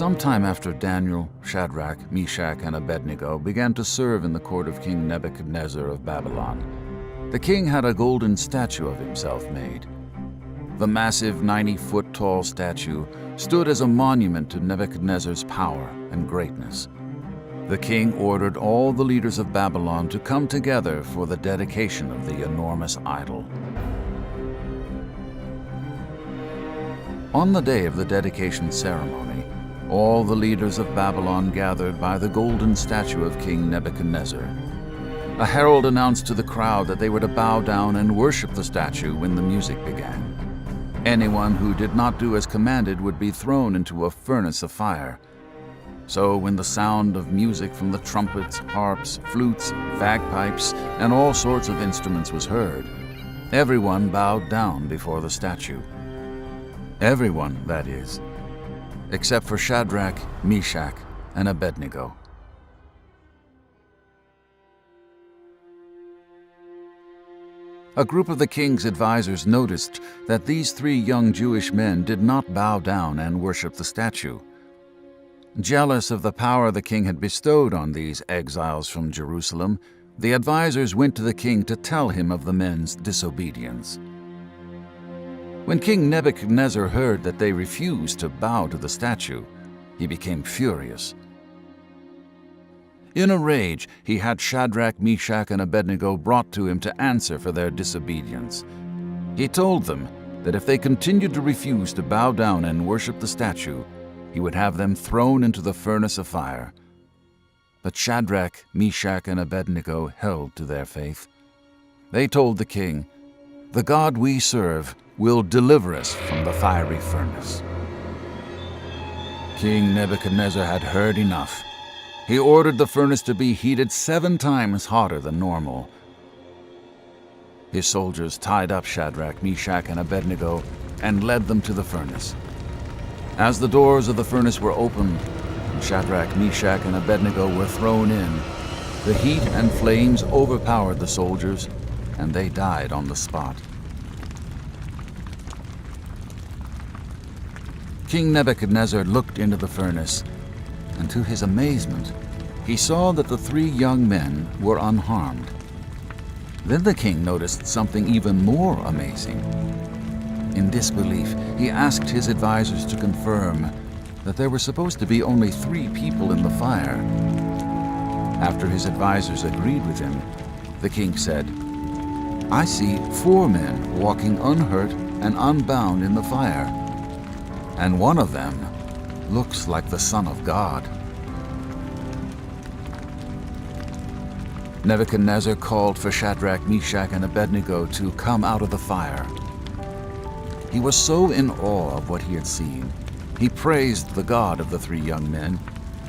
Some time after Daniel, Shadrach, Meshach, and Abednego began to serve in the court of King Nebuchadnezzar of Babylon, the king had a golden statue of himself made. The massive 90-foot-tall statue stood as a monument to Nebuchadnezzar's power and greatness. The king ordered all the leaders of Babylon to come together for the dedication of the enormous idol. On the day of the dedication ceremony, all the leaders of Babylon gathered by the golden statue of King Nebuchadnezzar. A herald announced to the crowd that they were to bow down and worship the statue when the music began. Anyone who did not do as commanded would be thrown into a furnace of fire. So when the sound of music from the trumpets, harps, flutes, bagpipes, and all sorts of instruments was heard, everyone bowed down before the statue. Everyone, that is, except for Shadrach, Meshach, and Abednego. A group of the king's advisors noticed that these three young Jewish men did not bow down and worship the statue. Jealous of the power the king had bestowed on these exiles from Jerusalem, the advisors went to the king to tell him of the men's disobedience. When King Nebuchadnezzar heard that they refused to bow to the statue, he became furious. In a rage, he had Shadrach, Meshach, and Abednego brought to him to answer for their disobedience. He told them that if they continued to refuse to bow down and worship the statue, he would have them thrown into the furnace of fire. But Shadrach, Meshach, and Abednego held to their faith. They told the king, "The God we serve will deliver us from the fiery furnace." King Nebuchadnezzar had heard enough. He ordered the furnace to be heated 7 times hotter than normal. His soldiers tied up Shadrach, Meshach, and Abednego and led them to the furnace. As the doors of the furnace were opened, and Shadrach, Meshach, and Abednego were thrown in, the heat and flames overpowered the soldiers, and they died on the spot. King Nebuchadnezzar looked into the furnace, and to his amazement, he saw that the 3 young men were unharmed. Then the king noticed something even more amazing. In disbelief, he asked his advisors to confirm that there were supposed to be only 3 people in the fire. After his advisors agreed with him, the king said, "I see 4 men walking unhurt and unbound in the fire, and one of them looks like the Son of God." Nebuchadnezzar called for Shadrach, Meshach, and Abednego to come out of the fire. He was so in awe of what he had seen, he praised the God of the 3 young men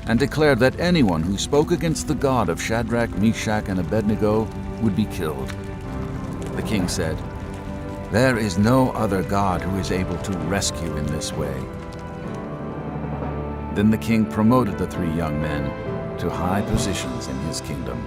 and declared that anyone who spoke against the God of Shadrach, Meshach, and Abednego would be killed. The king said, "There is no other God who is able to rescue in this way." Then the king promoted the 3 young men to high positions in his kingdom.